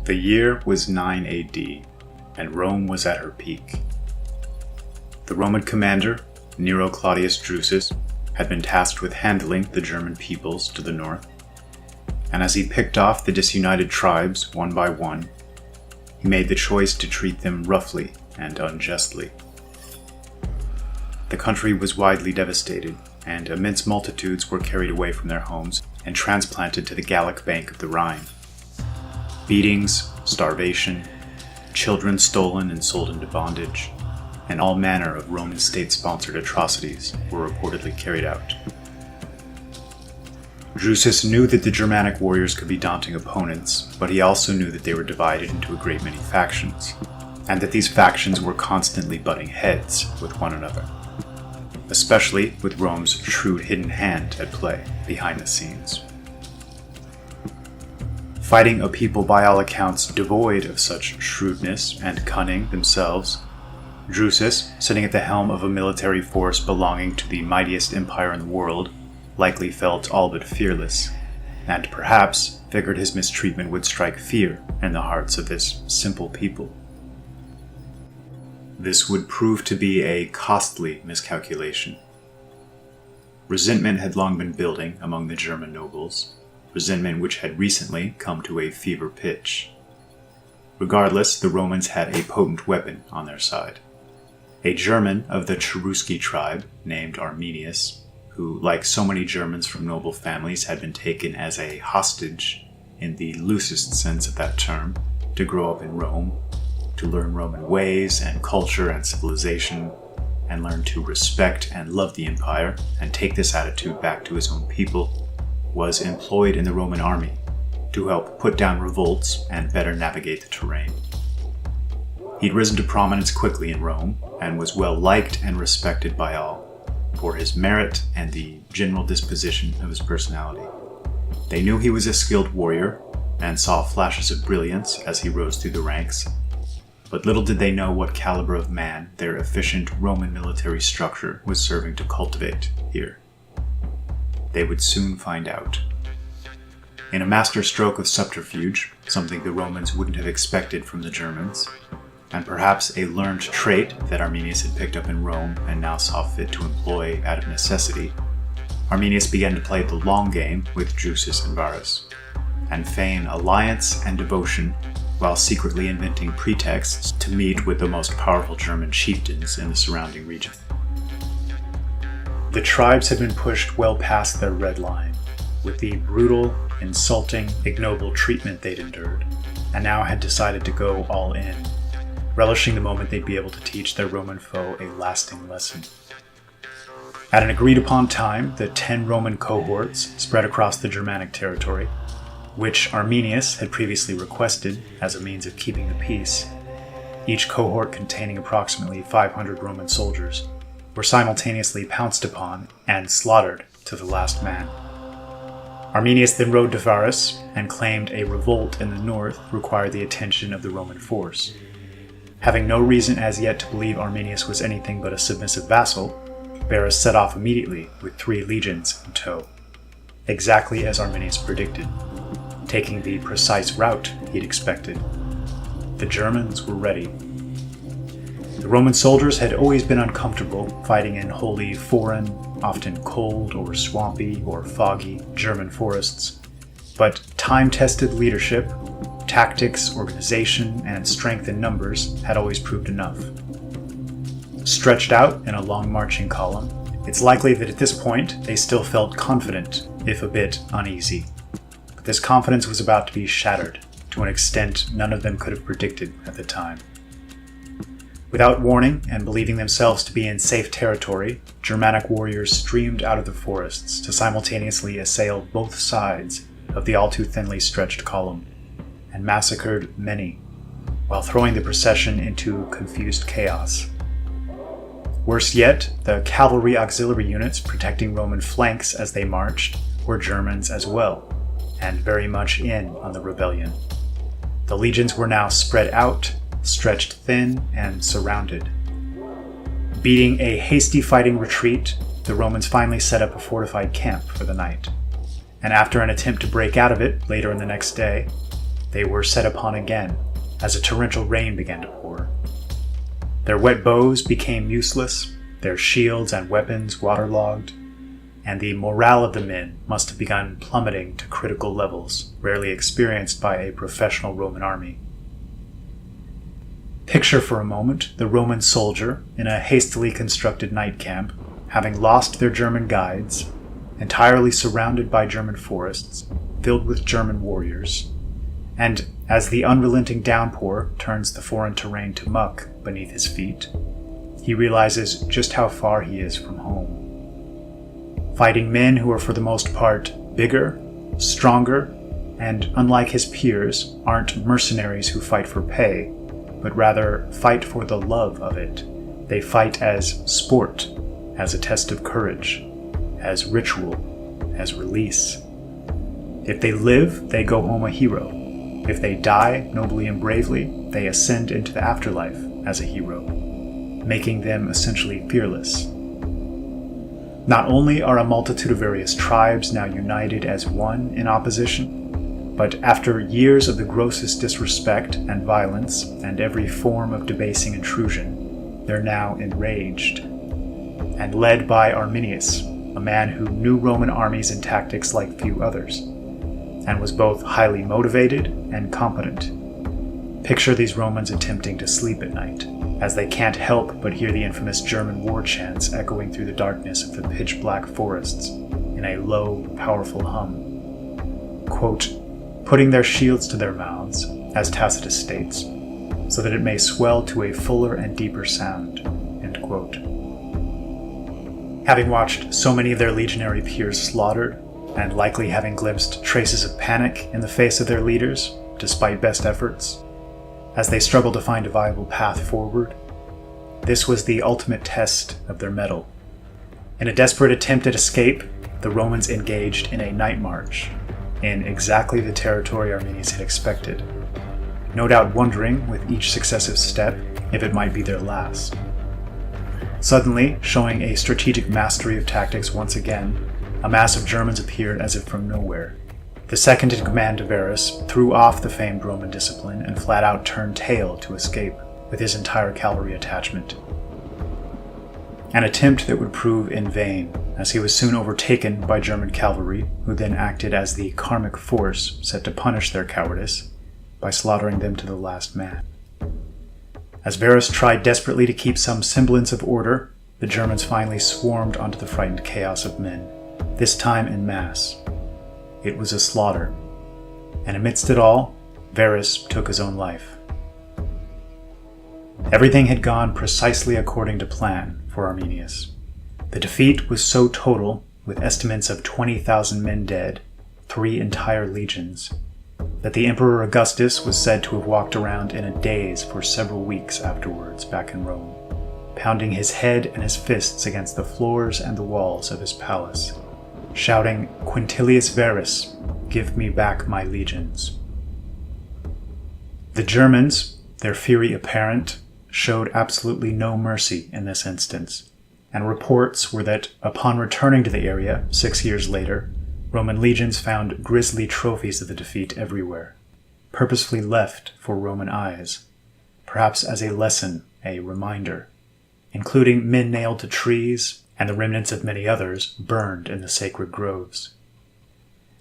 The year was 9 AD, and Rome was at her peak. The Roman commander, Nero Claudius Drusus, had been tasked with handling the German peoples to the north, and as he picked off the disunited tribes one by one, he made the choice to treat them roughly and unjustly. The country was widely devastated, and immense multitudes were carried away from their homes and transplanted to the Gallic bank of the Rhine. Beatings, starvation, children stolen and sold into bondage, and all manner of Roman state-sponsored atrocities were reportedly carried out. Drusus knew that the Germanic warriors could be daunting opponents, but he also knew that they were divided into a great many factions, and that these factions were constantly butting heads with one another, especially with Rome's shrewd hidden hand at play behind the scenes. Fighting a people by all accounts devoid of such shrewdness and cunning themselves, Drusus, sitting at the helm of a military force belonging to the mightiest empire in the world, likely felt all but fearless, and perhaps figured his mistreatment would strike fear in the hearts of this simple people. This would prove to be a costly miscalculation. Resentment had long been building among the German nobles, resentment which had recently come to a fever pitch. Regardless, the Romans had a potent weapon on their side. A German of the Cherusci tribe named Arminius, who, like so many Germans from noble families, had been taken as a hostage, in the loosest sense of that term, to grow up in Rome, to learn Roman ways and culture and civilization, and learn to respect and love the empire, and take this attitude back to his own people, was employed in the Roman army to help put down revolts and better navigate the terrain. He'd risen to prominence quickly in Rome, and was well liked and respected by all, for his merit and the general disposition of his personality. They knew he was a skilled warrior, and saw flashes of brilliance as he rose through the ranks, but little did they know what caliber of man their efficient Roman military structure was serving to cultivate here. They would soon find out. In a masterstroke of subterfuge, something the Romans wouldn't have expected from the Germans, and perhaps a learned trait that Arminius had picked up in Rome and now saw fit to employ out of necessity, Arminius began to play the long game with Drusus and Varus, and feign alliance and devotion while secretly inventing pretexts to meet with the most powerful German chieftains in the surrounding region. The tribes had been pushed well past their red line, with the brutal, insulting, ignoble treatment they'd endured, and now had decided to go all in, relishing the moment they'd be able to teach their Roman foe a lasting lesson. At an agreed-upon time, the 10 Roman cohorts spread across the Germanic territory, which Arminius had previously requested as a means of keeping the peace, each cohort containing approximately 500 Roman soldiers, were simultaneously pounced upon and slaughtered to the last man. Arminius then rode to Varus and claimed a revolt in the north required the attention of the Roman force. Having no reason as yet to believe Arminius was anything but a submissive vassal, Varus set off immediately with 3 legions in tow, exactly as Arminius predicted, taking the precise route he'd expected. The Germans were ready. The Roman soldiers had always been uncomfortable fighting in wholly foreign, often cold or swampy or foggy German forests, but time-tested leadership, tactics, organization, and strength in numbers had always proved enough. Stretched out in a long marching column, it's likely that at this point they still felt confident, if a bit uneasy. But this confidence was about to be shattered to an extent none of them could have predicted at the time. Without warning, and believing themselves to be in safe territory, Germanic warriors streamed out of the forests to simultaneously assail both sides of the all too thinly stretched column, and massacred many, while throwing the procession into confused chaos. Worse yet, the cavalry auxiliary units protecting Roman flanks as they marched were Germans as well, and very much in on the rebellion. The legions were now spread out, stretched thin, and surrounded. Beating a hasty fighting retreat, the Romans finally set up a fortified camp for the night, and after an attempt to break out of it later in the next day, they were set upon again as a torrential rain began to pour. Their wet bows became useless, their shields and weapons waterlogged, and the morale of the men must have begun plummeting to critical levels rarely experienced by a professional Roman army. Picture for a moment the Roman soldier in a hastily constructed night camp, having lost their German guides, entirely surrounded by German forests, filled with German warriors, and as the unrelenting downpour turns the foreign terrain to muck beneath his feet, he realizes just how far he is from home. Fighting men who are for the most part bigger, stronger, and unlike his peers, aren't mercenaries who fight for pay, but rather fight for the love of it. They fight as sport, as a test of courage, as ritual, as release. If they live, they go home a hero. If they die nobly and bravely, they ascend into the afterlife as a hero, making them essentially fearless. Not only are a multitude of various tribes now united as one in opposition, but after years of the grossest disrespect and violence and every form of debasing intrusion, they're now enraged. And led by Arminius, a man who knew Roman armies and tactics like few others, and was both highly motivated and competent. Picture these Romans attempting to sleep at night, as they can't help but hear the infamous German war chants echoing through the darkness of the pitch-black forests in a low, powerful hum. Quote, putting their shields to their mouths, as Tacitus states, so that it may swell to a fuller and deeper sound. End quote. Having watched so many of their legionary peers slaughtered, and likely having glimpsed traces of panic in the face of their leaders, despite best efforts, as they struggled to find a viable path forward, this was the ultimate test of their mettle. In a desperate attempt at escape, the Romans engaged in a night march, in exactly the territory Arminius had expected, no doubt wondering with each successive step if it might be their last. Suddenly, showing a strategic mastery of tactics once again, a mass of Germans appeared as if from nowhere. The second in command of Varus threw off the famed Roman discipline and flat out turned tail to escape with his entire cavalry attachment. An attempt that would prove in vain, as he was soon overtaken by German cavalry, who then acted as the karmic force set to punish their cowardice by slaughtering them to the last man. As Varus tried desperately to keep some semblance of order, the Germans finally swarmed onto the frightened chaos of men, this time en masse. It was a slaughter, and amidst it all, Varus took his own life. Everything had gone precisely according to plan for Arminius. The defeat was so total, with estimates of 20,000 men dead, 3 entire legions, that the Emperor Augustus was said to have walked around in a daze for several weeks afterwards back in Rome, pounding his head and his fists against the floors and the walls of his palace, shouting, "Quintilius Varus, give me back my legions." The Germans, their fury apparent, showed absolutely no mercy in this instance, and reports were that upon returning to the area 6 years later, Roman legions found grisly trophies of the defeat everywhere, purposefully left for Roman eyes, perhaps as a lesson, a reminder, including men nailed to trees and the remnants of many others burned in the sacred groves.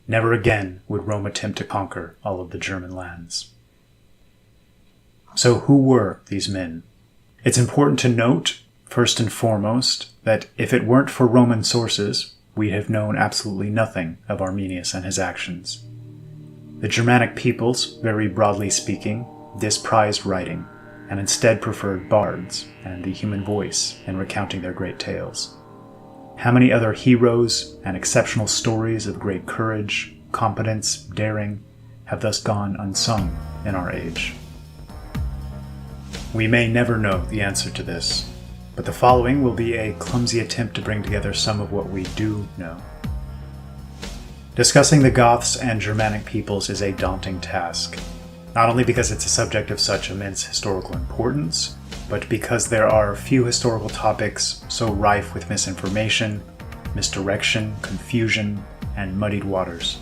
Never again would Rome attempt to conquer all of the German lands. So who were these men? It's important to note, first and foremost, that if it weren't for Roman sources, we'd have known absolutely nothing of Arminius and his actions. The Germanic peoples, very broadly speaking, disprized writing, and instead preferred bards and the human voice in recounting their great tales. How many other heroes and exceptional stories of great courage, competence, daring have thus gone unsung in our age? We may never know the answer to this, but the following will be a clumsy attempt to bring together some of what we do know. Discussing the Goths and Germanic peoples is a daunting task, not only because it's a subject of such immense historical importance, but because there are few historical topics so rife with misinformation, misdirection, confusion, and muddied waters.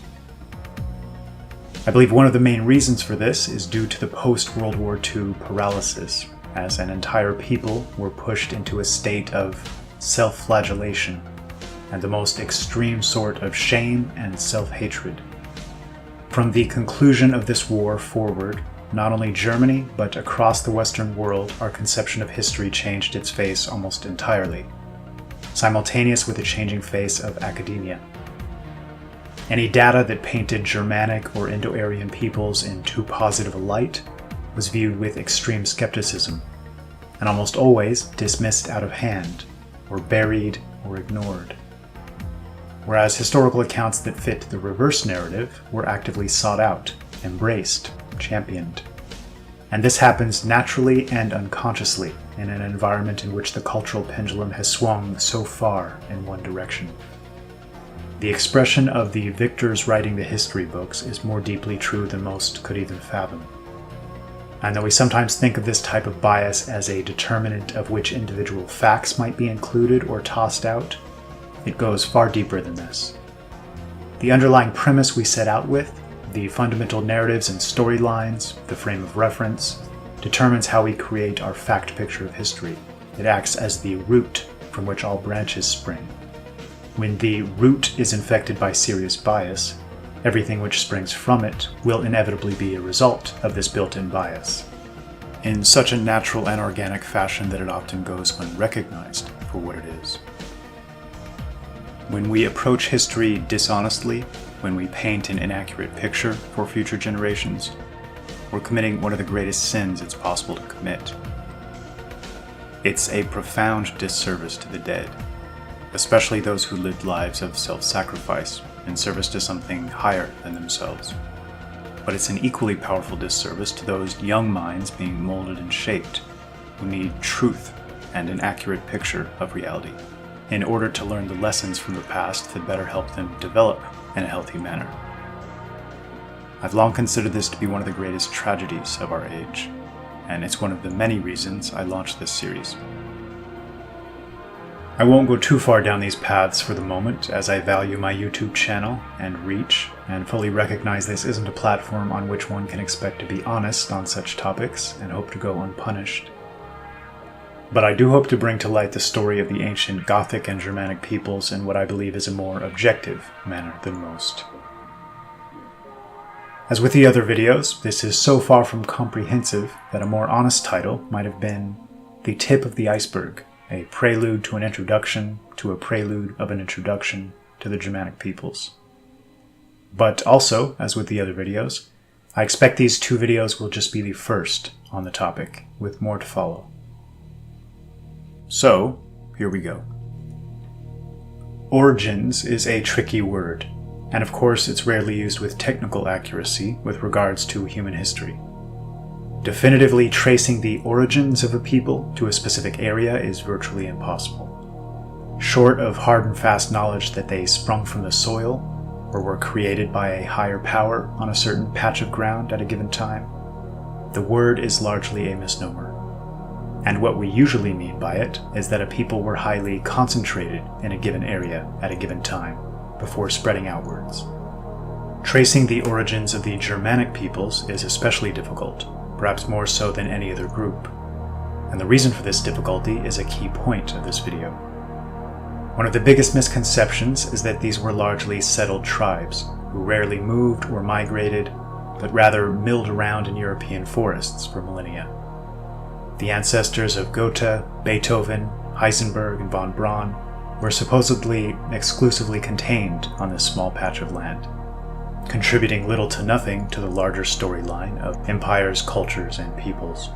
I believe one of the main reasons for this is due to the post-World War II paralysis, as an entire people were pushed into a state of self-flagellation and the most extreme sort of shame and self-hatred. From the conclusion of this war forward, not only Germany, but across the Western world, our conception of history changed its face almost entirely, simultaneous with the changing face of academia. Any data that painted Germanic or Indo-Aryan peoples in too positive a light was viewed with extreme skepticism, and almost always dismissed out of hand, or buried or ignored. Whereas historical accounts that fit the reverse narrative were actively sought out, embraced, championed. And this happens naturally and unconsciously in an environment in which the cultural pendulum has swung so far in one direction. The expression of the victors writing the history books is more deeply true than most could even fathom. And though we sometimes think of this type of bias as a determinant of which individual facts might be included or tossed out, it goes far deeper than this. The underlying premise we set out with, the fundamental narratives and storylines, the frame of reference, determines how we create our fact picture of history. It acts as the root from which all branches spring. When the root is infected by serious bias, everything which springs from it will inevitably be a result of this built-in bias, in such a natural and organic fashion that it often goes unrecognized for what it is. When we approach history dishonestly, when we paint an inaccurate picture for future generations, we're committing one of the greatest sins it's possible to commit. It's a profound disservice to the dead, especially those who lived lives of self-sacrifice in service to something higher than themselves. But it's an equally powerful disservice to those young minds being molded and shaped, who need truth and an accurate picture of reality, in order to learn the lessons from the past that better help them develop in a healthy manner. I've long considered this to be one of the greatest tragedies of our age, and it's one of the many reasons I launched this series. I won't go too far down these paths for the moment, as I value my YouTube channel and reach, and fully recognize this isn't a platform on which one can expect to be honest on such topics and hope to go unpunished. But I do hope to bring to light the story of the ancient Gothic and Germanic peoples in what I believe is a more objective manner than most. As with the other videos, this is so far from comprehensive that a more honest title might have been The Tip of the Iceberg, a prelude to an introduction to a prelude of an introduction to the Germanic peoples. But also, as with the other videos, I expect these two videos will just be the first on the topic, with more to follow. So, here we go. Origins is a tricky word, and of course it's rarely used with technical accuracy with regards to human history. Definitively tracing the origins of a people to a specific area is virtually impossible. Short of hard and fast knowledge that they sprung from the soil, or were created by a higher power on a certain patch of ground at a given time, the word is largely a misnomer. And what we usually mean by it is that a people were highly concentrated in a given area at a given time, before spreading outwards. Tracing the origins of the Germanic peoples is especially difficult, perhaps more so than any other group. And the reason for this difficulty is a key point of this video. One of the biggest misconceptions is that these were largely settled tribes, who rarely moved or migrated, but rather milled around in European forests for millennia. The ancestors of Goethe, Beethoven, Heisenberg, and von Braun were supposedly exclusively contained on this small patch of land, contributing little to nothing to the larger storyline of empires, cultures, and peoples.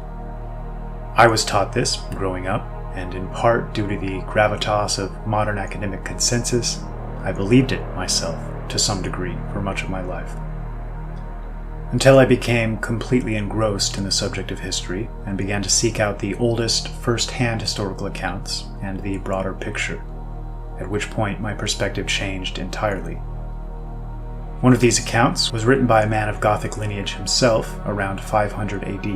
I was taught this growing up, and in part due to the gravitas of modern academic consensus, I believed it myself to some degree for much of my life. Until I became completely engrossed in the subject of history and began to seek out the oldest first-hand historical accounts and the broader picture, at which point my perspective changed entirely. One of these accounts was written by a man of Gothic lineage himself around 500 AD,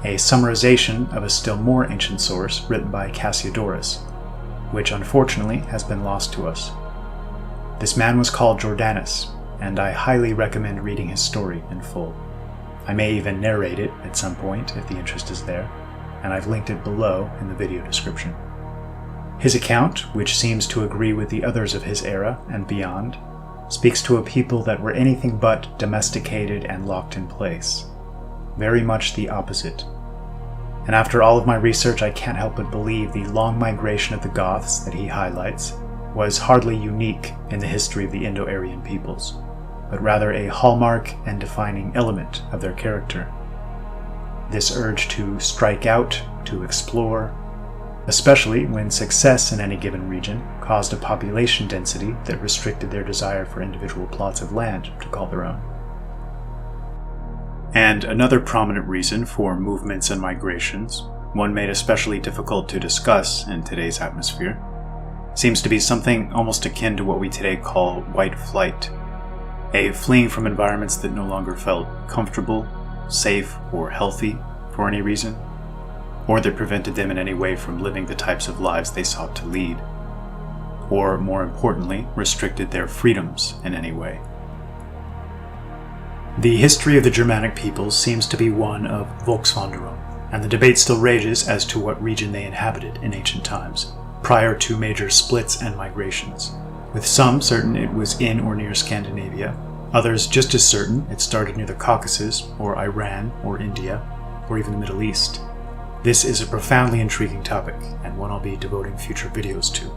a summarization of a still more ancient source written by Cassiodorus, which unfortunately has been lost to us. This man was called Jordanus, and I highly recommend reading his story in full. I may even narrate it at some point if the interest is there, and I've linked it below in the video description. His account, which seems to agree with the others of his era and beyond, speaks to a people that were anything but domesticated and locked in place. Very much the opposite. And after all of my research, I can't help but believe the long migration of the Goths that he highlights was hardly unique in the history of the Indo-Aryan peoples, but rather a hallmark and defining element of their character. This urge to strike out, to explore, especially when success in any given region caused a population density that restricted their desire for individual plots of land to call their own. And another prominent reason for movements and migrations, one made especially difficult to discuss in today's atmosphere, seems to be something almost akin to what we today call white flight, a fleeing from environments that no longer felt comfortable, safe, or healthy for any reason, or that prevented them in any way from living the types of lives they sought to lead, or more importantly, restricted their freedoms in any way. The history of the Germanic peoples seems to be one of Volkswanderung, and the debate still rages as to what region they inhabited in ancient times, prior to major splits and migrations, with some certain it was in or near Scandinavia, others just as certain it started near the Caucasus, or Iran, or India, or even the Middle East. This is a profoundly intriguing topic, and one I'll be devoting future videos to.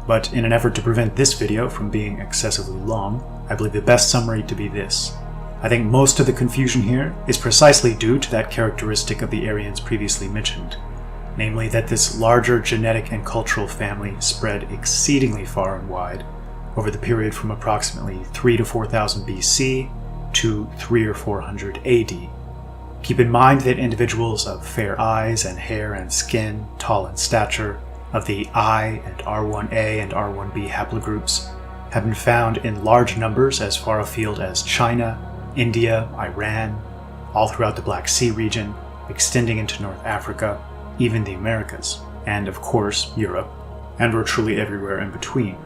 But in an effort to prevent this video from being excessively long, I believe the best summary to be this. I think most of the confusion here is precisely due to that characteristic of the Aryans previously mentioned, namely that this larger genetic and cultural family spread exceedingly far and wide over the period from approximately 3 to 4000 BC to 3 or 400 AD. Keep in mind that individuals of fair eyes and hair and skin, tall in stature, of the I and R1a and R1b haplogroups, have been found in large numbers as far afield as China, India, Iran, all throughout the Black Sea region, extending into North Africa, even the Americas, and of course Europe, and virtually everywhere in between.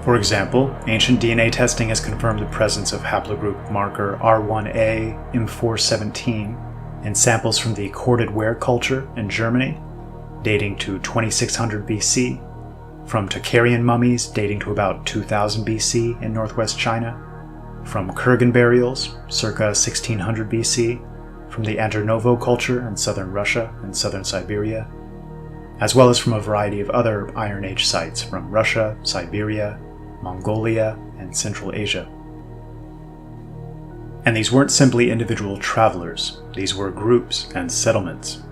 For example, ancient DNA testing has confirmed the presence of haplogroup marker R1a M417 in samples from the corded ware culture in Germany, dating to 2600 BC, from Tocharian mummies dating to about 2000 BC in northwest China, from Kurgan burials circa 1600 BC, from the Andernovo culture in southern Russia and southern Siberia, as well as from a variety of other Iron Age sites from Russia, Siberia, Mongolia, and Central Asia. And these weren't simply individual travelers, these were groups and settlements.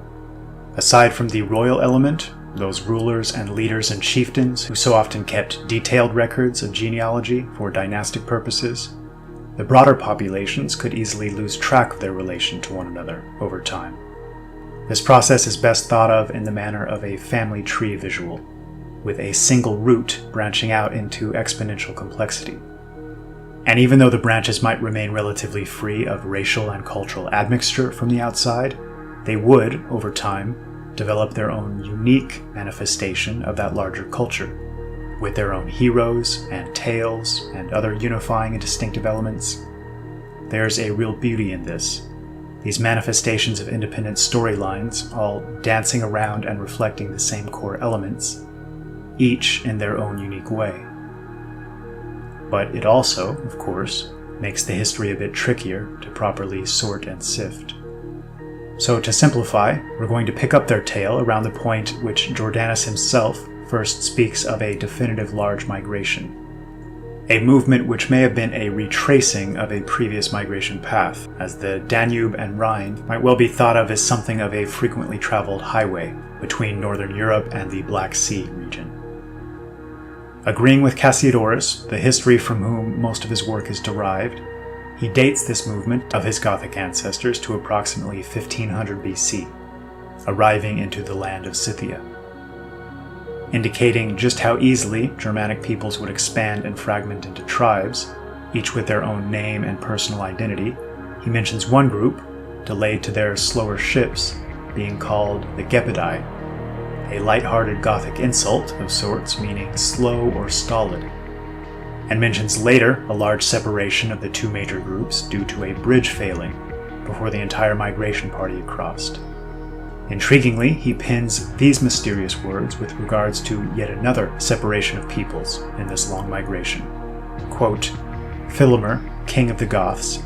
Aside from the royal element, those rulers and leaders and chieftains who so often kept detailed records of genealogy for dynastic purposes, the broader populations could easily lose track of their relation to one another over time. This process is best thought of in the manner of a family tree visual, with a single root branching out into exponential complexity. And even though the branches might remain relatively free of racial and cultural admixture from the outside, they would, over time, develop their own unique manifestation of that larger culture, with their own heroes and tales and other unifying and distinctive elements. There's a real beauty in this, these manifestations of independent storylines all dancing around and reflecting the same core elements, each in their own unique way. But it also, of course, makes the history a bit trickier to properly sort and sift. So to simplify, we're going to pick up their tale around the point which Jordanus himself first speaks of a definitive large migration, a movement which may have been a retracing of a previous migration path, as the Danube and Rhine might well be thought of as something of a frequently traveled highway between northern Europe and the Black Sea region. Agreeing with Cassiodorus, the history from whom most of his work is derived, he dates this movement of his Gothic ancestors to approximately 1500 BC, arriving into the land of Scythia. Indicating just how easily Germanic peoples would expand and fragment into tribes, each with their own name and personal identity, he mentions one group, delayed to their slower ships, being called the Gepidai, a light-hearted Gothic insult of sorts meaning slow or stolid. and mentions later a large separation of the two major groups due to a bridge failing before the entire migration party had crossed. Intriguingly, he pins these mysterious words with regards to yet another separation of peoples in this long migration. Quote, Philomer, king of the Goths,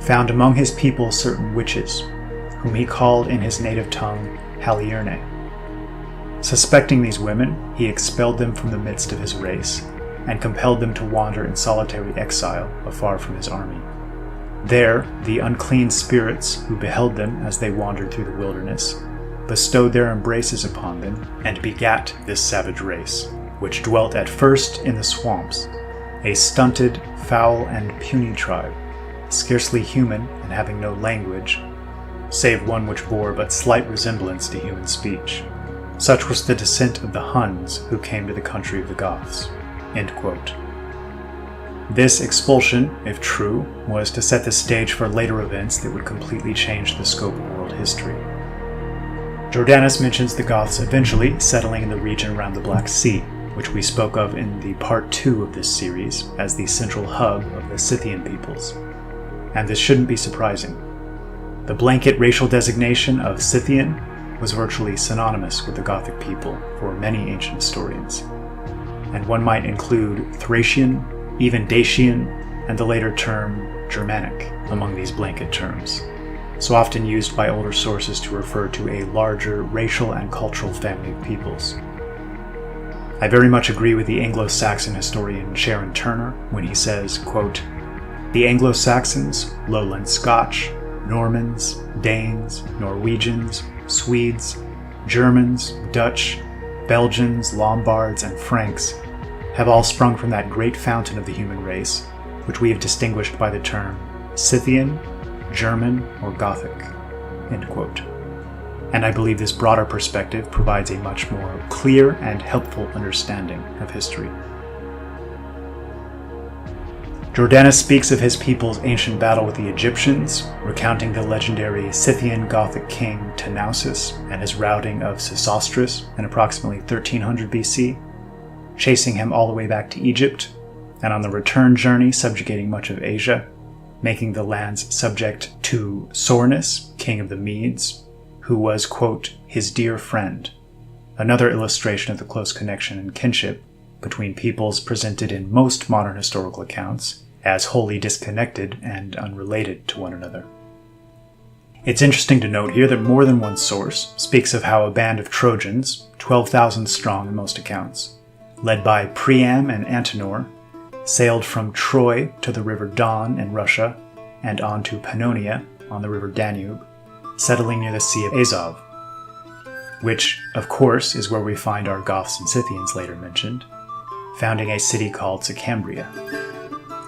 found among his people certain witches, whom he called in his native tongue Halierne. Suspecting these women, he expelled them from the midst of his race, and compelled them to wander in solitary exile afar from his army. There, the unclean spirits who beheld them as they wandered through the wilderness bestowed their embraces upon them and begat this savage race, which dwelt at first in the swamps, a stunted, foul, and puny tribe, scarcely human and having no language, save one which bore but slight resemblance to human speech. Such was the descent of the Huns who came to the country of the Goths. End quote. This expulsion, if true, was to set the stage for later events that would completely change the scope of world history. Jordanus mentions the Goths eventually settling in the region around the Black Sea, which we spoke of in the part 2 of this series as the central hub of the Scythian peoples. And this shouldn't be surprising. The blanket racial designation of Scythian was virtually synonymous with the Gothic people for many ancient historians, and one might include Thracian, even Dacian, and the later term Germanic among these blanket terms, so often used by older sources to refer to a larger racial and cultural family of peoples. I very much agree with the Anglo-Saxon historian Sharon Turner when he says, quote, the Anglo-Saxons, Lowland Scotch, Normans, Danes, Norwegians, Swedes, Germans, Dutch, Belgians, Lombards, and Franks have all sprung from that great fountain of the human race, which we have distinguished by the term Scythian, German, or Gothic. End quote. And I believe this broader perspective provides a much more clear and helpful understanding of history. Jordanus speaks of his people's ancient battle with the Egyptians, recounting the legendary Scythian Gothic king Tanausis and his routing of Sesostris in approximately 1300 BC, chasing him all the way back to Egypt, and on the return journey subjugating much of Asia, making the lands subject to Soranus, king of the Medes, who was, quote, his dear friend, another illustration of the close connection and kinship between peoples presented in most modern historical accounts as wholly disconnected and unrelated to one another. It's interesting to note here that more than one source speaks of how a band of Trojans, 12,000 strong in most accounts, led by Priam and Antenor, sailed from Troy to the river Don in Russia and on to Pannonia on the river Danube, settling near the Sea of Azov, which, of course, is where we find our Goths and Scythians later mentioned, founding a city called Sicambria.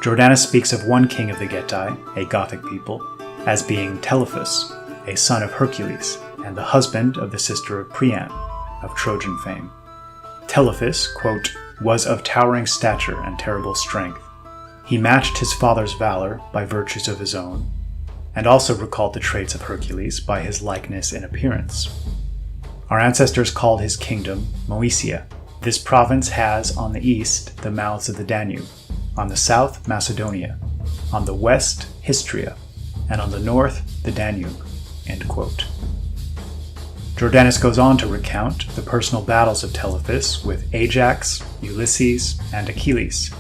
Jordanus speaks of one king of the Getae, a Gothic people, as being Telephus, a son of Hercules, and the husband of the sister of Priam, of Trojan fame. Telephus, quote, was of towering stature and terrible strength. He matched his father's valor by virtues of his own, and also recalled the traits of Hercules by his likeness in appearance. Our ancestors called his kingdom Moesia. This province has on the east the mouths of the Danube, on the south Macedonia, on the west Histria, and on the north the Danube. End quote. Jordanus goes on to recount the personal battles of Telephus with Ajax, Ulysses, and Achilles,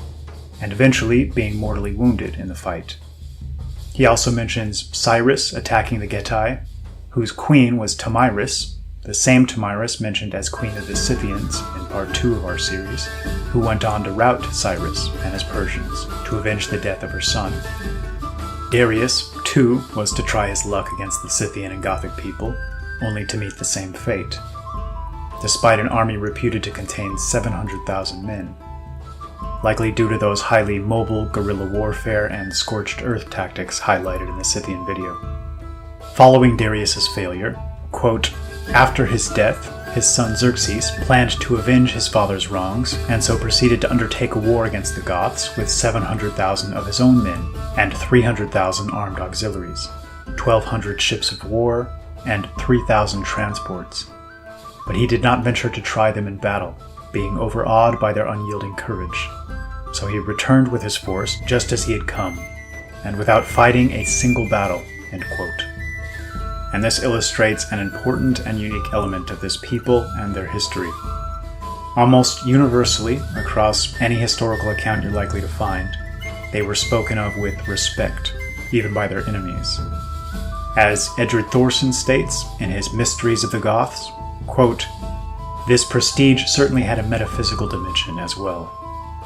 and eventually being mortally wounded in the fight. He also mentions Cyrus attacking the Getae, whose queen was Tomyris, the same Tomyris mentioned as queen of the Scythians in part 2 of our series, who went on to rout Cyrus and his Persians to avenge the death of her son. Darius, too, was to try his luck against the Scythian and Gothic people, only to meet the same fate, despite an army reputed to contain 700,000 men, likely due to those highly mobile guerrilla warfare and scorched earth tactics highlighted in the Scythian video. Following Darius's failure, quote, after his death, his son Xerxes planned to avenge his father's wrongs, and so proceeded to undertake a war against the Goths with 700,000 of his own men and 300,000 armed auxiliaries, 1,200 ships of war, and 3,000 transports. But he did not venture to try them in battle, being overawed by their unyielding courage. so he returned with his force just as he had come, and without fighting a single battle." End quote. And this illustrates an important and unique element of this people and their history. Almost universally, across any historical account you're likely to find, they were spoken of with respect, even by their enemies. As Edred Thorson states in his Mysteries of the Goths, quote, "This prestige certainly had a metaphysical dimension as well.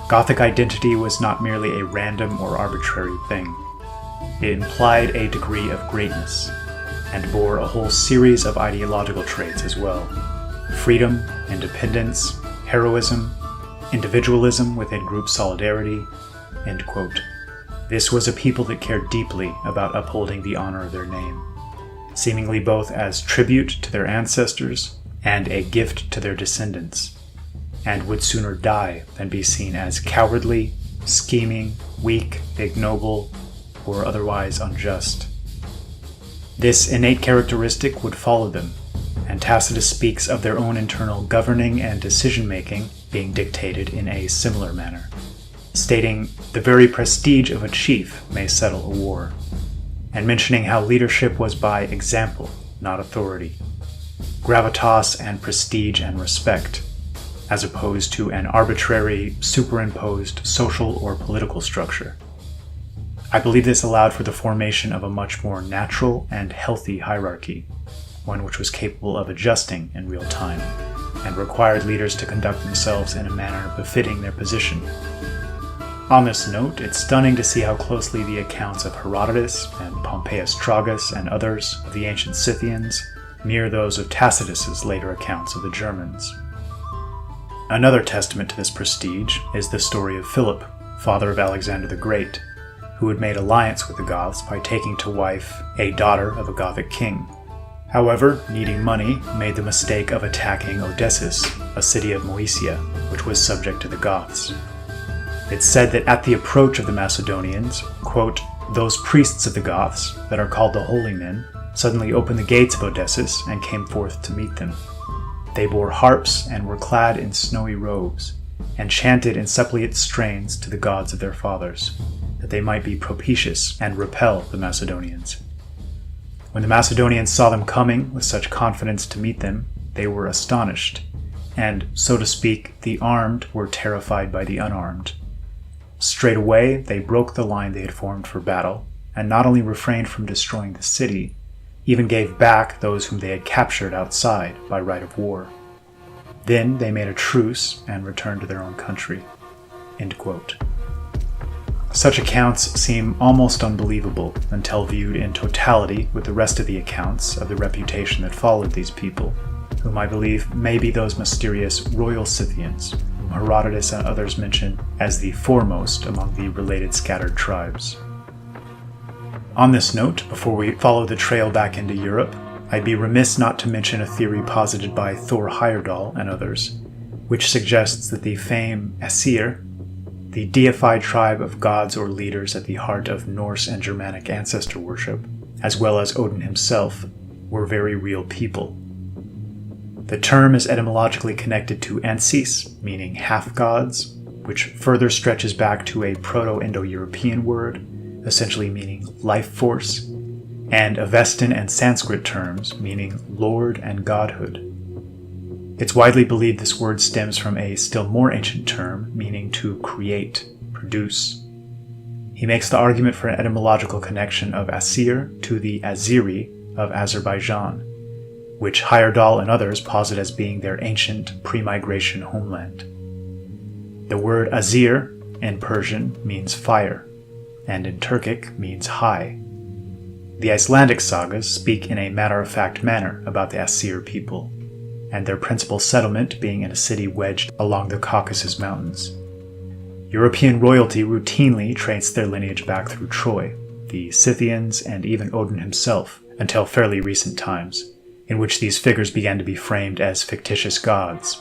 Gothic identity was not merely a random or arbitrary thing. It implied a degree of greatness, and bore a whole series of ideological traits as well. Freedom, independence, heroism, individualism within group solidarity." End quote. This was a people that cared deeply about upholding the honor of their name, seemingly both as tribute to their ancestors and a gift to their descendants, and would sooner die than be seen as cowardly, scheming, weak, ignoble, or otherwise unjust. This innate characteristic would follow them, and Tacitus speaks of their own internal governing and decision-making being dictated in a similar manner, stating the very prestige of a chief may settle a war, and mentioning how leadership was by example, not authority, gravitas and prestige and respect, as opposed to an arbitrary, superimposed social or political structure. I believe this allowed for the formation of a much more natural and healthy hierarchy, one which was capable of adjusting in real time, and required leaders to conduct themselves in a manner befitting their position. On this note, it's stunning to see how closely the accounts of Herodotus and Pompeius Tragus and others of the ancient Scythians mirror those of Tacitus's later accounts of the Germans. Another testament to this prestige is the story of Philip, father of Alexander the Great, who had made alliance with the Goths by taking to wife a daughter of a Gothic king. However, needing money, made the mistake of attacking Odessus, a city of Moesia, which was subject to the Goths. It's said that at the approach of the Macedonians, quote, "Those priests of the Goths, that are called the Holy Men, suddenly opened the gates of Odessus and came forth to meet them. They bore harps and were clad in snowy robes, and chanted in suppliant strains to the gods of their fathers, that they might be propitious and repel the Macedonians. When the Macedonians saw them coming with such confidence to meet them, they were astonished, and, so to speak, the armed were terrified by the unarmed. Straightway they broke the line they had formed for battle, and not only refrained from destroying the city, even gave back those whom they had captured outside by right of war. Then they made a truce and returned to their own country." End quote. Such accounts seem almost unbelievable until viewed in totality with the rest of the accounts of the reputation that followed these people, whom I believe may be those mysterious royal Scythians, whom Herodotus and others mention as the foremost among the related scattered tribes. On this note, before we follow the trail back into Europe, I'd be remiss not to mention a theory posited by Thor Heyerdahl and others, which suggests that the famed Aesir, the deified tribe of gods or leaders at the heart of Norse and Germanic ancestor worship, as well as Odin himself, were very real people. The term is etymologically connected to Ansis, meaning half-gods, which further stretches back to a Proto-Indo-European word, essentially meaning life force, and Avestan and Sanskrit terms meaning lord and godhood. It's widely believed this word stems from a still more ancient term meaning to create, produce. He makes the argument for an etymological connection of Asir to the Azeri of Azerbaijan, which Heyerdahl and others posit as being their ancient pre-migration homeland. The word Azir in Persian means fire, and in Turkic means high. The Icelandic sagas speak in a matter-of-fact manner about the Asir people, and their principal settlement being in a city wedged along the Caucasus Mountains. European royalty routinely traced their lineage back through Troy, the Scythians, and even Odin himself, until fairly recent times, in which these figures began to be framed as fictitious gods.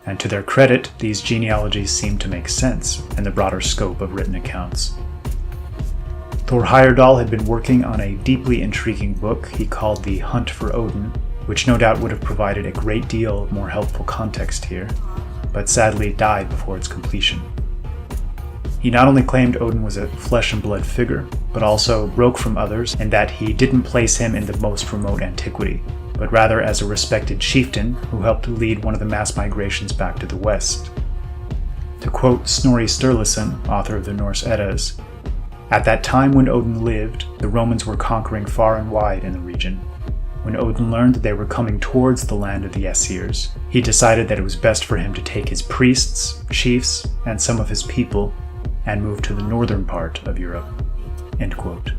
And to their credit, these genealogies seem to make sense in the broader scope of written accounts. Thor Heyerdahl had been working on a deeply intriguing book he called The Hunt for Odin, which no doubt would have provided a great deal of more helpful context here, but sadly died before its completion. He not only claimed Odin was a flesh and blood figure, but also broke from others in that he didn't place him in the most remote antiquity, but rather as a respected chieftain who helped lead one of the mass migrations back to the west. To quote Snorri Sturluson, author of the Norse Eddas, "At that time when Odin lived, the Romans were conquering far and wide in the region. When Odin learned that they were coming towards the land of the Aesir's, he decided that it was best for him to take his priests, chiefs, and some of his people and move to the northern part of Europe." End quote.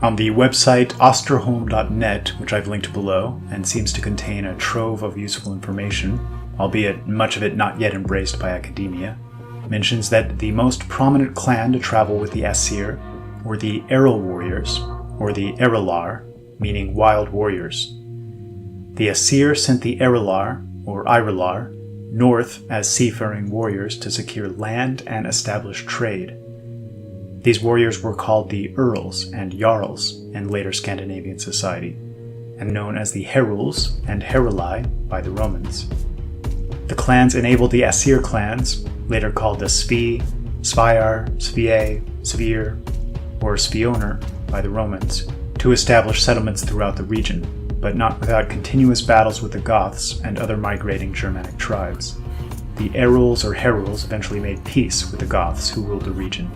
On the website osterholm.net, which I've linked below, and seems to contain a trove of useful information, albeit much of it not yet embraced by academia, mentions that the most prominent clan to travel with the Aesir were the Errol warriors, or the Erelar, meaning wild warriors. The Aesir sent the Erelar, or Irelar, north as seafaring warriors to secure land and establish trade. These warriors were called the Earls and Jarls in later Scandinavian society, and known as the Heruls and Heruli by the Romans. The clans enabled the Aesir clans, later called the Svi, Sviar, Svie, Svir, or Svioner by the Romans, to establish settlements throughout the region, but not without continuous battles with the Goths and other migrating Germanic tribes. The Eruls or Heruls eventually made peace with the Goths who ruled the region.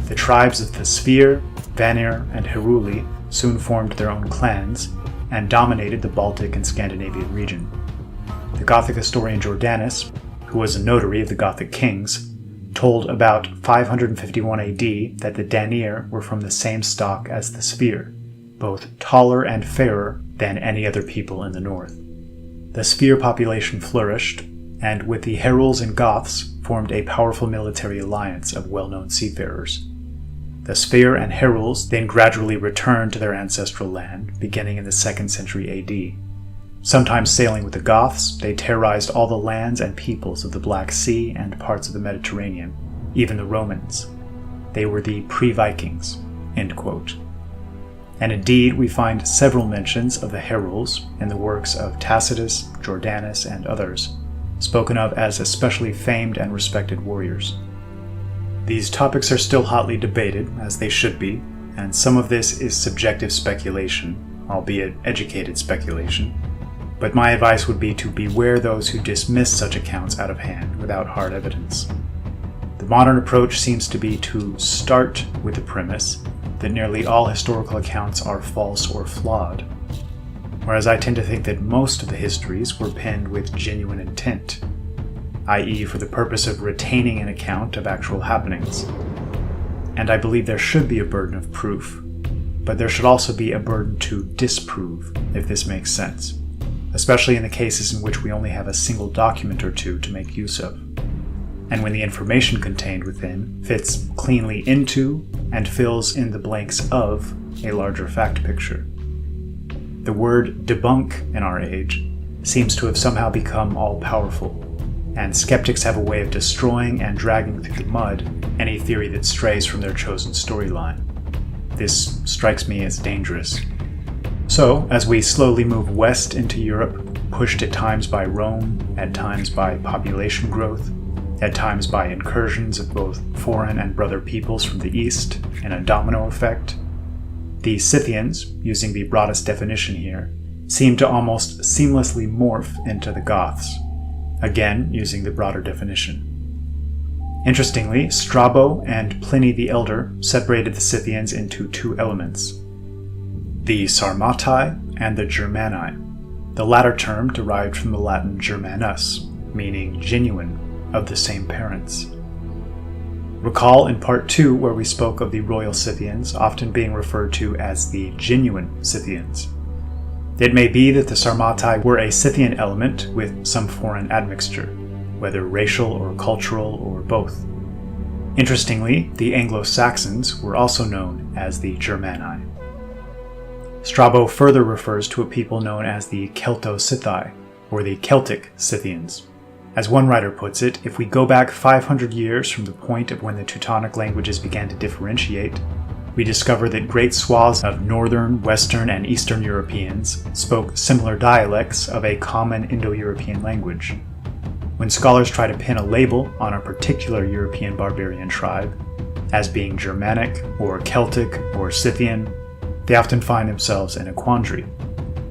The tribes of the Svir, Vanir, and Heruli soon formed their own clans and dominated the Baltic and Scandinavian region. The Gothic historian Jordanus, who was a notary of the Gothic kings, told about 551 AD that the Danir were from the same stock as the Svir, both taller and fairer than any other people in the north. The Svir population flourished, and with the Heruls and Goths formed a powerful military alliance of well-known seafarers. The Svir and Heruls then gradually returned to their ancestral land, beginning in the 2nd century AD. Sometimes sailing with the Goths, they terrorized all the lands and peoples of the Black Sea and parts of the Mediterranean, even the Romans. They were the pre-Vikings." End quote. And indeed, we find several mentions of the Heruls in the works of Tacitus, Jordanus, and others, spoken of as especially famed and respected warriors. These topics are still hotly debated, as they should be, and some of this is subjective speculation, albeit educated speculation. But my advice would be to beware those who dismiss such accounts out of hand without hard evidence. The modern approach seems to be to start with the premise that nearly all historical accounts are false or flawed, whereas I tend to think that most of the histories were penned with genuine intent, i.e. for the purpose of retaining an account of actual happenings. And I believe there should be a burden of proof, but there should also be a burden to disprove, if this makes sense, especially in the cases in which we only have a single document or two to make use of, and when the information contained within fits cleanly into and fills in the blanks of a larger fact picture. The word debunk in our age seems to have somehow become all-powerful, and skeptics have a way of destroying and dragging through the mud any theory that strays from their chosen storyline. This strikes me as dangerous. So, as we slowly move west into Europe, pushed at times by Rome, at times by population growth, at times by incursions of both foreign and brother peoples from the east in a domino effect, the Scythians, using the broadest definition here, seem to almost seamlessly morph into the Goths, again using the broader definition. Interestingly, Strabo and Pliny the Elder separated the Scythians into two elements, the Sarmatai and the Germani, the latter term derived from the Latin Germanus, meaning genuine, of the same parents. Recall in Part 2 where we spoke of the royal Scythians often being referred to as the genuine Scythians. It may be that the Sarmatai were a Scythian element with some foreign admixture, whether racial or cultural or both. Interestingly, the Anglo-Saxons were also known as the Germani. Strabo further refers to a people known as the Celto-Scythai, or the Celtic Scythians. As one writer puts it, if we go back 500 years from the point of when the Teutonic languages began to differentiate, we discover that great swaths of northern, western, and eastern Europeans spoke similar dialects of a common Indo-European language. When scholars try to pin a label on a particular European barbarian tribe, as being Germanic or Celtic or Scythian, they often find themselves in a quandary.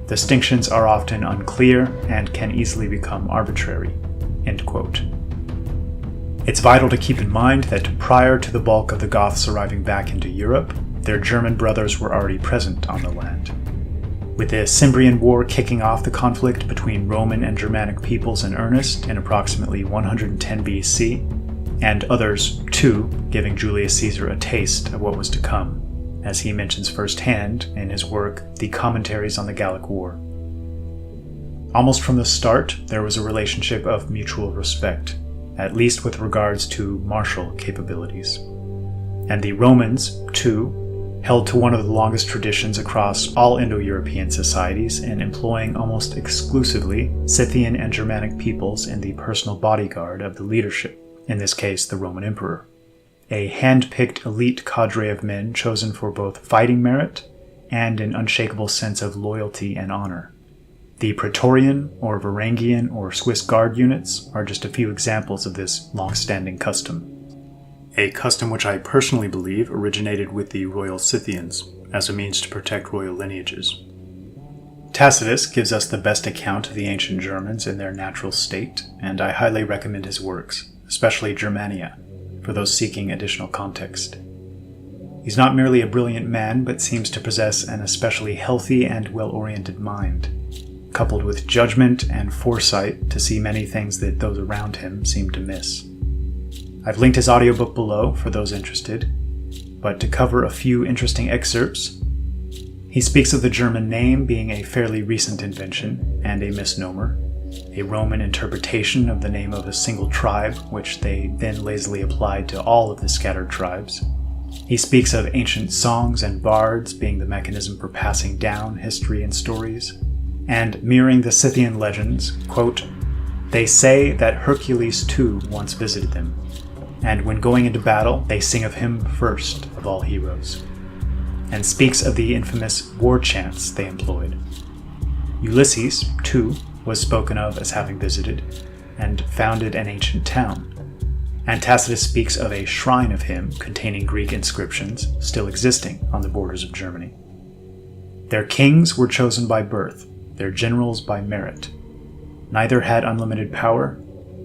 Distinctions are often unclear and can easily become arbitrary." End quote. It's vital to keep in mind that prior to the bulk of the Goths arriving back into Europe, their German brothers were already present on the land. With the Cimbrian War kicking off the conflict between Roman and Germanic peoples in earnest in approximately 110 BC, and others, too, giving Julius Caesar a taste of what was to come, as he mentions firsthand in his work The Commentaries on the Gallic War. Almost from the start, there was a relationship of mutual respect, at least with regards to martial capabilities. And the Romans, too, held to one of the longest traditions across all Indo-European societies in employing almost exclusively Scythian and Germanic peoples in the personal bodyguard of the leadership, in this case the Roman emperor. A hand-picked elite cadre of men chosen for both fighting merit and an unshakable sense of loyalty and honor. The Praetorian or Varangian or Swiss Guard units are just a few examples of this long-standing custom. A custom which I personally believe originated with the royal Scythians as a means to protect royal lineages. Tacitus gives us the best account of the ancient Germans in their natural state, and I highly recommend his works, especially Germania, for those seeking additional context. He's not merely a brilliant man, but seems to possess an especially healthy and well-oriented mind, coupled with judgment and foresight to see many things that those around him seem to miss. I've linked his audiobook below for those interested, but to cover a few interesting excerpts, he speaks of the German name being a fairly recent invention and a misnomer, a Roman interpretation of the name of a single tribe, which they then lazily applied to all of the scattered tribes. He speaks of ancient songs and bards being the mechanism for passing down history and stories, and mirroring the Scythian legends, quote, "They say that Hercules too once visited them, and when going into battle, they sing of him first of all heroes," and speaks of the infamous war chants they employed. Ulysses, too, was spoken of as having visited and founded an ancient town, and Tacitus speaks of a shrine of him containing Greek inscriptions still existing on the borders of Germany. Their kings were chosen by birth, their generals by merit. Neither had unlimited power,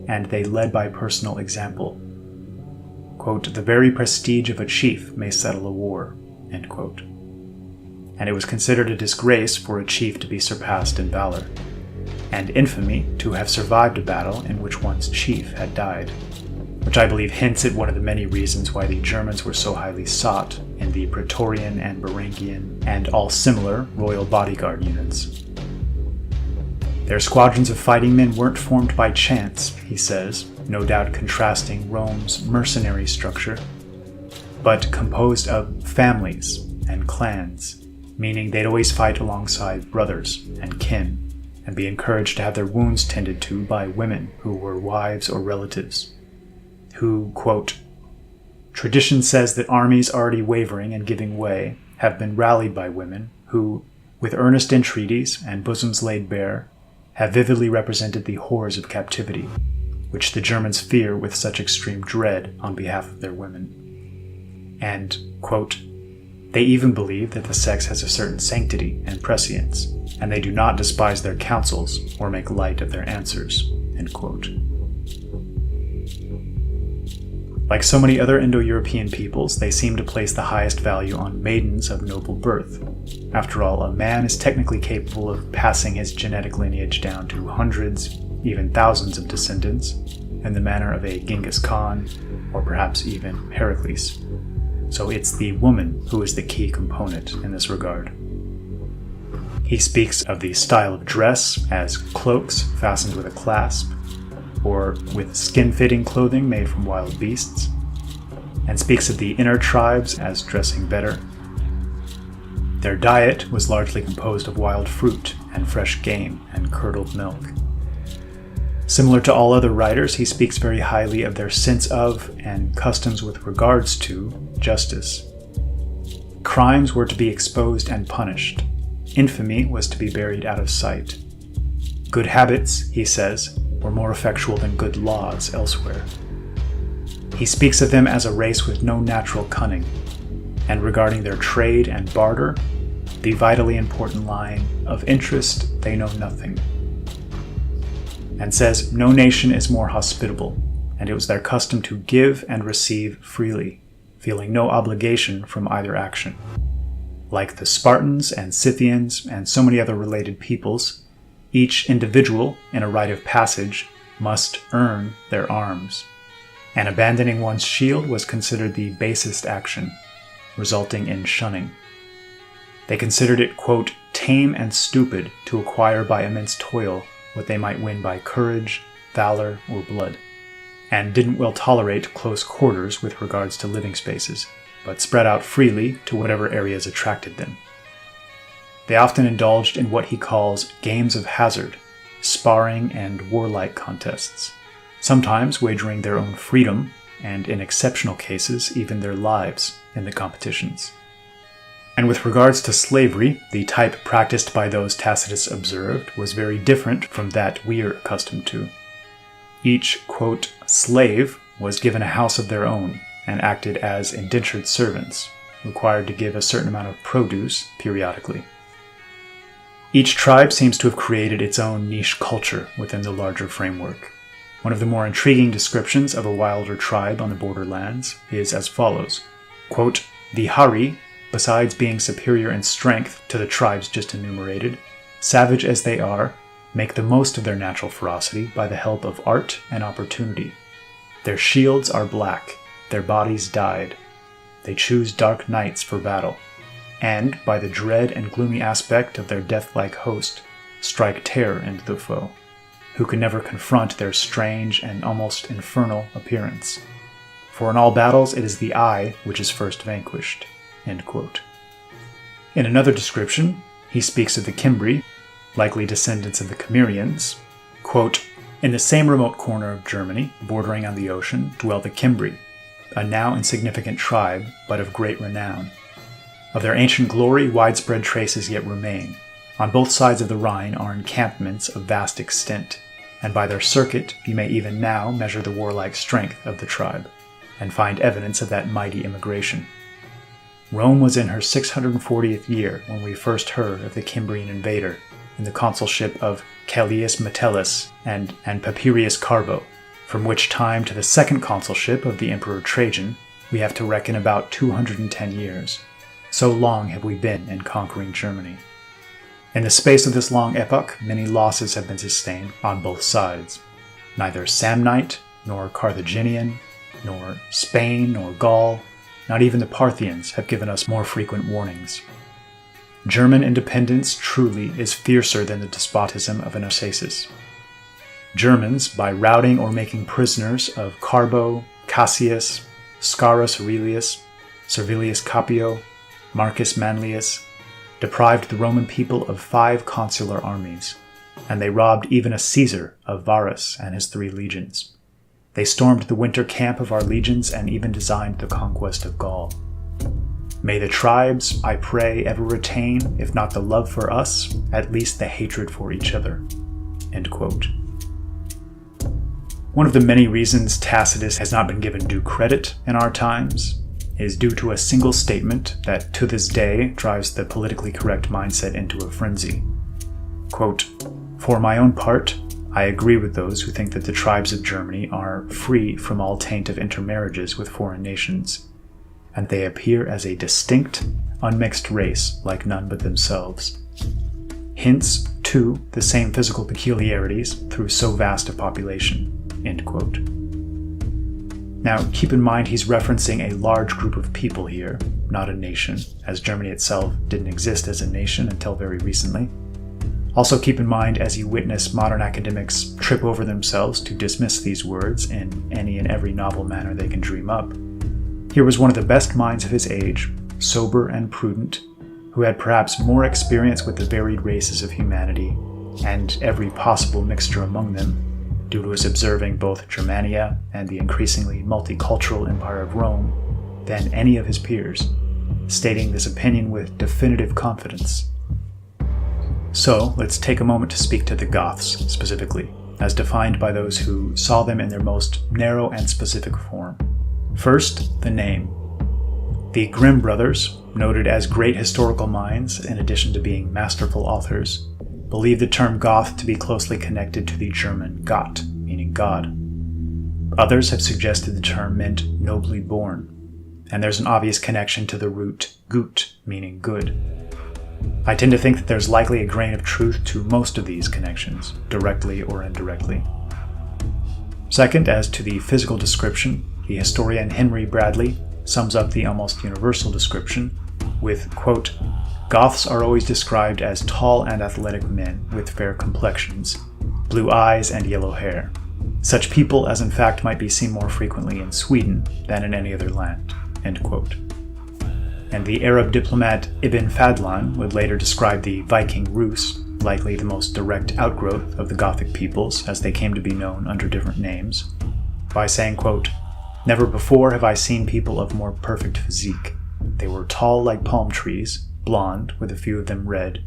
and they led by personal example. Quote, "The very prestige of a chief may settle a war," end quote. And it was considered a disgrace for a chief to be surpassed in valor, and infamy to have survived a battle in which one's chief had died, which I believe hints at one of the many reasons why the Germans were so highly sought in the Praetorian and Varangian and all similar royal bodyguard units. Their squadrons of fighting men weren't formed by chance, he says, no doubt contrasting Rome's mercenary structure, but composed of families and clans, meaning they'd always fight alongside brothers and kin, and be encouraged to have their wounds tended to by women who were wives or relatives, who, quote, "Tradition says that armies already wavering and giving way have been rallied by women who, with earnest entreaties and bosoms laid bare, have vividly represented the horrors of captivity, which the Germans fear with such extreme dread on behalf of their women." And, quote, "They even believe that the sex has a certain sanctity and prescience, and they do not despise their counsels or make light of their answers," end quote. Like so many other Indo-European peoples, they seem to place the highest value on maidens of noble birth. After all, a man is technically capable of passing his genetic lineage down to hundreds, even thousands of descendants, in the manner of a Genghis Khan, or perhaps even Heracles. So it's the woman who is the key component in this regard. He speaks of the style of dress as cloaks fastened with a clasp, or with skin-fitting clothing made from wild beasts, and speaks of the inner tribes as dressing better. Their diet was largely composed of wild fruit and fresh game and curdled milk. Similar to all other writers, he speaks very highly of their sense of, and customs with regards to, justice. Crimes were to be exposed and punished. Infamy was to be buried out of sight. Good habits, he says, were more effectual than good laws elsewhere. He speaks of them as a race with no natural cunning, and regarding their trade and barter, the vitally important line, "Of interest they know nothing," and says no nation is more hospitable, and it was their custom to give and receive freely, feeling no obligation from either action. Like the Spartans and Scythians and so many other related peoples, each individual, in a rite of passage, must earn their arms, and abandoning one's shield was considered the basest action, resulting in shunning. They considered it, quote, "tame and stupid to acquire by immense toil what they might win by courage, valor, or blood, and didn't well tolerate close quarters with regards to living spaces, but spread out freely to whatever areas attracted them." They often indulged in what he calls games of hazard, sparring and warlike contests, sometimes wagering their own freedom, and in exceptional cases even their lives, in the competitions. And with regards to slavery, the type practiced by those Tacitus observed was very different from that we are accustomed to. Each, quote, "slave" was given a house of their own, and acted as indentured servants, required to give a certain amount of produce periodically. Each tribe seems to have created its own niche culture within the larger framework. One of the more intriguing descriptions of a wilder tribe on the borderlands is as follows, quote, "The Hari, besides being superior in strength to the tribes just enumerated, savage as they are, make the most of their natural ferocity by the help of art and opportunity. Their shields are black, their bodies dyed. They choose dark nights for battle, and, by the dread and gloomy aspect of their death-like host, strike terror into the foe, who can never confront their strange and almost infernal appearance. For in all battles it is the eye which is first vanquished." End quote. In another description, he speaks of the Cimbri, likely descendants of the Cimmerians, quote, "In the same remote corner of Germany, bordering on the ocean, dwell the Cimbri, a now insignificant tribe, but of great renown. Of their ancient glory widespread traces yet remain. On both sides of the Rhine are encampments of vast extent, and by their circuit you may even now measure the warlike strength of the tribe, and find evidence of that mighty immigration. Rome was in her 640th year when we first heard of the Cimbrian invader, in the consulship of Callias Metellus and Papirius Carbo, from which time to the second consulship of the Emperor Trajan we have to reckon about 210 years. So long have we been in conquering Germany. In the space of this long epoch, many losses have been sustained on both sides. Neither Samnite, nor Carthaginian, nor Spain, nor Gaul, not even the Parthians have given us more frequent warnings. German independence truly is fiercer than the despotism of an Arsaces. Germans, by routing or making prisoners of Carbo, Cassius, Scarus Aurelius, Servilius Capio, Marcus Manlius, deprived the Roman people of 5 consular armies, and they robbed even a Caesar of Varus and his 3 legions. They stormed the winter camp of our legions and even designed the conquest of Gaul. May the tribes, I pray, ever retain, if not the love for us, at least the hatred for each other." End quote. One of the many reasons Tacitus has not been given due credit in our times is due to a single statement that to this day drives the politically correct mindset into a frenzy. Quote, "For my own part, I agree with those who think that the tribes of Germany are free from all taint of intermarriages with foreign nations, and they appear as a distinct, unmixed race like none but themselves. Hence, too, the same physical peculiarities through so vast a population." End quote. Now, keep in mind he's referencing a large group of people here, not a nation, as Germany itself didn't exist as a nation until very recently. Also keep in mind as you witness modern academics trip over themselves to dismiss these words in any and every novel manner they can dream up. Here was one of the best minds of his age, sober and prudent, who had perhaps more experience with the varied races of humanity, and every possible mixture among them, due to his observing both Germania and the increasingly multicultural empire of Rome, than any of his peers, stating this opinion with definitive confidence. So, let's take a moment to speak to the Goths, specifically, as defined by those who saw them in their most narrow and specific form. First, the name. The Grimm brothers, noted as great historical minds in addition to being masterful authors, believe the term Goth to be closely connected to the German Gott, meaning God. Others have suggested the term meant nobly born, and there's an obvious connection to the root gut, meaning good. I tend to think that there's likely a grain of truth to most of these connections, directly or indirectly. Second, as to the physical description, the historian Henry Bradley sums up the almost universal description with, quote, "Goths are always described as tall and athletic men with fair complexions, blue eyes and yellow hair. Such people as in fact might be seen more frequently in Sweden than in any other land," end quote. And the Arab diplomat Ibn Fadlan would later describe the Viking Rus, likely the most direct outgrowth of the Gothic peoples as they came to be known under different names, by saying, quote, "Never before have I seen people of more perfect physique. They were tall like palm trees, blonde, with a few of them red.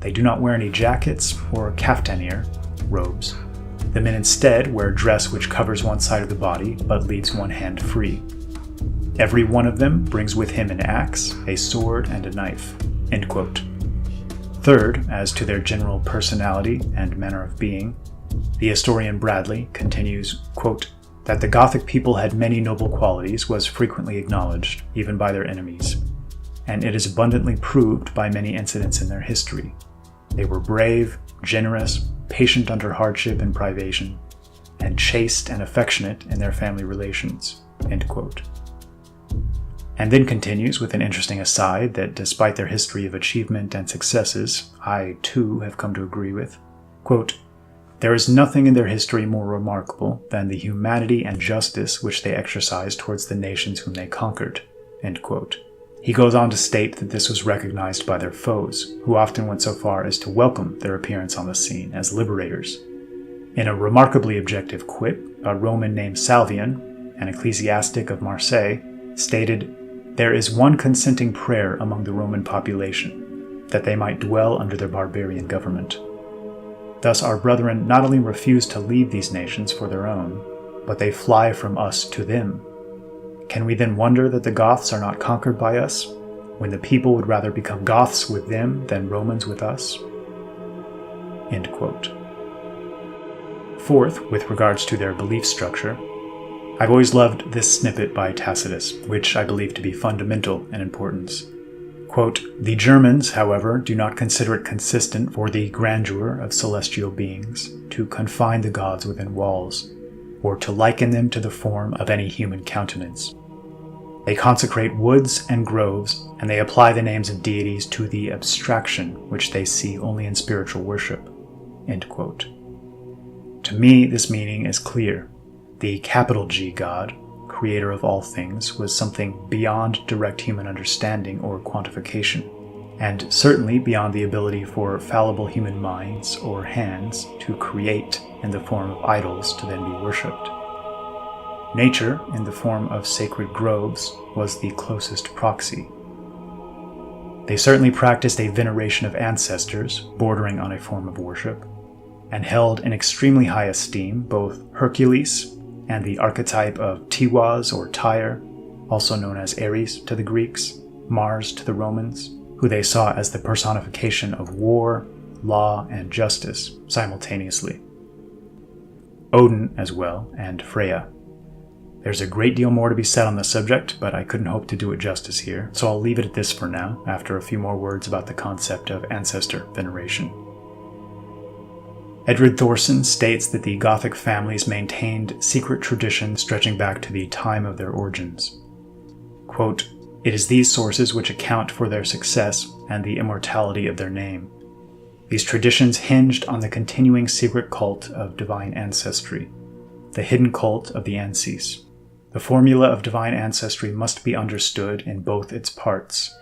They do not wear any jackets or kaftanir, robes. The men instead wear dress which covers one side of the body but leaves one hand free. Every one of them brings with him an axe, a sword, and a knife," end quote. Third, as to their general personality and manner of being, the historian Bradley continues, quote, "That the Gothic people had many noble qualities was frequently acknowledged, even by their enemies, and it is abundantly proved by many incidents in their history. They were brave, generous, patient under hardship and privation, and chaste and affectionate in their family relations," end quote. And then continues with an interesting aside that despite their history of achievement and successes, I too have come to agree with, quote, "There is nothing in their history more remarkable than the humanity and justice which they exercised towards the nations whom they conquered," end quote. He goes on to state that this was recognized by their foes, who often went so far as to welcome their appearance on the scene as liberators. In a remarkably objective quip, a Roman named Salvian, an ecclesiastic of Marseille, stated, "There is one consenting prayer among the Roman population, that they might dwell under their barbarian government." Thus our brethren not only refuse to leave these nations for their own, but they fly from us to them. Can we then wonder that the Goths are not conquered by us, when the people would rather become Goths with them than Romans with us? End quote. Fourth, with regards to their belief structure, I've always loved this snippet by Tacitus, which I believe to be fundamental in importance. Quote, "The Germans, however, do not consider it consistent for the grandeur of celestial beings to confine the gods within walls, or to liken them to the form of any human countenance. They consecrate woods and groves, and they apply the names of deities to the abstraction which they see only in spiritual worship." End quote. To me, this meaning is clear. The capital G God, creator of all things, was something beyond direct human understanding or quantification, and certainly beyond the ability for fallible human minds or hands to create in the form of idols to then be worshipped. Nature, in the form of sacred groves, was the closest proxy. They certainly practiced a veneration of ancestors, bordering on a form of worship, and held in extremely high esteem both Hercules and the archetype of Tiwaz or Tyre, also known as Ares to the Greeks, Mars to the Romans, who they saw as the personification of war, law, and justice simultaneously. Odin as well, and Freya. There's a great deal more to be said on the subject, but I couldn't hope to do it justice here, so I'll leave it at this for now, after a few more words about the concept of ancestor veneration. Edred Thorson states that the Gothic families maintained secret traditions stretching back to the time of their origins. Quote, "It is these sources which account for their success and the immortality of their name. These traditions hinged on the continuing secret cult of divine ancestry, the hidden cult of the Anses. The formula of divine ancestry must be understood in both its parts.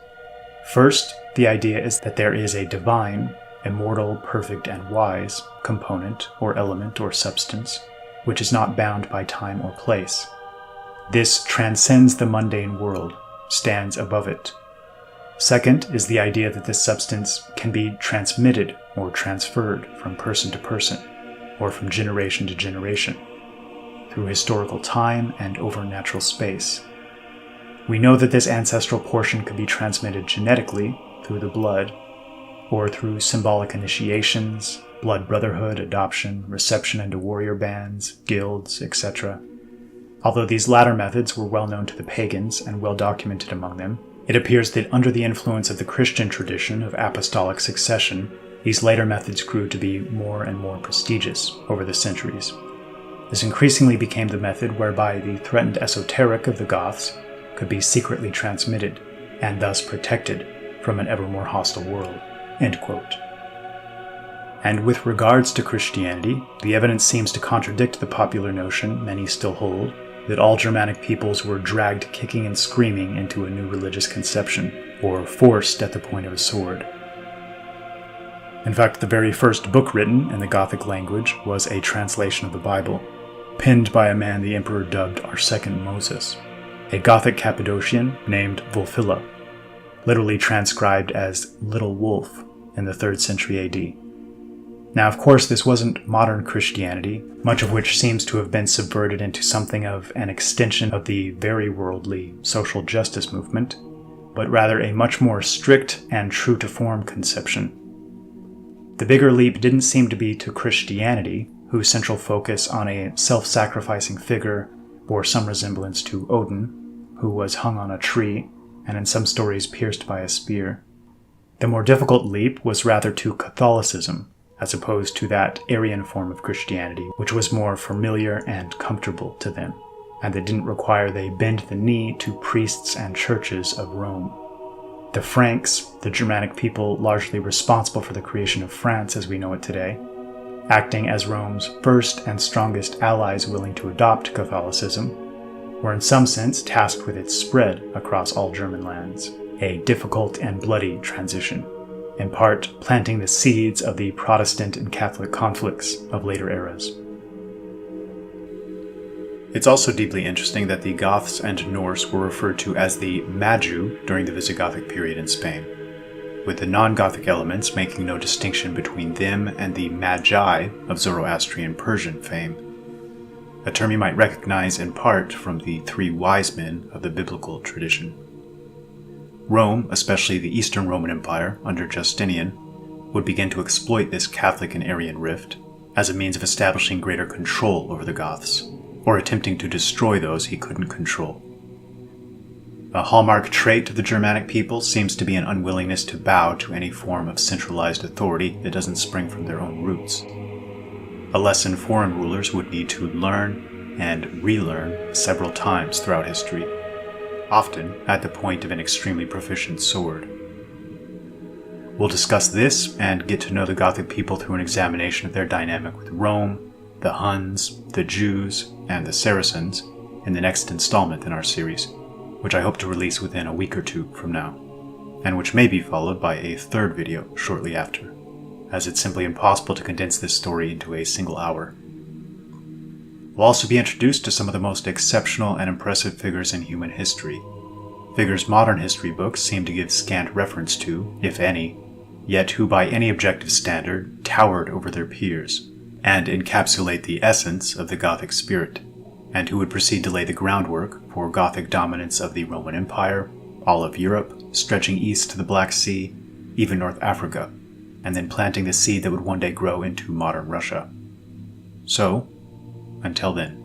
First, the idea is that there is a divine, immortal, perfect, and wise component or element or substance, which is not bound by time or place. This transcends the mundane world, stands above it. Second is the idea that this substance can be transmitted or transferred from person to person, or from generation to generation, through historical time and over natural space. We know that this ancestral portion could be transmitted genetically through the blood, or through symbolic initiations, blood brotherhood, adoption, reception into warrior bands, guilds, etc. Although these latter methods were well known to the pagans and well documented among them, it appears that under the influence of the Christian tradition of apostolic succession, these later methods grew to be more and more prestigious over the centuries. This increasingly became the method whereby the threatened esoteric of the Goths could be secretly transmitted and thus protected from an ever more hostile world." End quote. And with regards to Christianity, the evidence seems to contradict the popular notion many still hold that all Germanic peoples were dragged kicking and screaming into a new religious conception, or forced at the point of a sword. In fact, the very first book written in the Gothic language was a translation of the Bible, penned by a man the emperor dubbed our second Moses, a Gothic Cappadocian named Wulfila, literally transcribed as Little Wolf in the 3rd century AD. Now, of course, this wasn't modern Christianity, much of which seems to have been subverted into something of an extension of the very worldly social justice movement, but rather a much more strict and true-to-form conception. The bigger leap didn't seem to be to Christianity, whose central focus on a self-sacrificing figure bore some resemblance to Odin, who was hung on a tree and in some stories pierced by a spear. The more difficult leap was rather to Catholicism, as opposed to that Arian form of Christianity, which was more familiar and comfortable to them, and that didn't require they bend the knee to priests and churches of Rome. The Franks, the Germanic people largely responsible for the creation of France as we know it today, acting as Rome's first and strongest allies willing to adopt Catholicism, were in some sense tasked with its spread across all German lands, a difficult and bloody transition, in part planting the seeds of the Protestant and Catholic conflicts of later eras. It's also deeply interesting that the Goths and Norse were referred to as the Magi during the Visigothic period in Spain, with the non-Gothic elements making no distinction between them and the Magi of Zoroastrian Persian fame, a term you might recognize in part from the 3 wise men of the biblical tradition. Rome, especially the Eastern Roman Empire under Justinian, would begin to exploit this Catholic and Arian rift as a means of establishing greater control over the Goths, or attempting to destroy those he couldn't control. A hallmark trait of the Germanic people seems to be an unwillingness to bow to any form of centralized authority that doesn't spring from their own roots. A lesson foreign rulers would need to learn and relearn several times throughout history, often at the point of an extremely proficient sword. We'll discuss this and get to know the Gothic people through an examination of their dynamic with Rome, the Huns, the Jews, and the Saracens in the next installment in our series, which I hope to release within a week or 2 from now, and which may be followed by a 3rd video shortly after, as it's simply impossible to condense this story into a single hour. We'll also be introduced to some of the most exceptional and impressive figures in human history, figures modern history books seem to give scant reference to, if any, yet who by any objective standard towered over their peers, and encapsulate the essence of the Gothic spirit, and who would proceed to lay the groundwork for Gothic dominance of the Roman Empire, all of Europe, stretching east to the Black Sea, even North Africa, and then planting the seed that would one day grow into modern Russia. So, until then.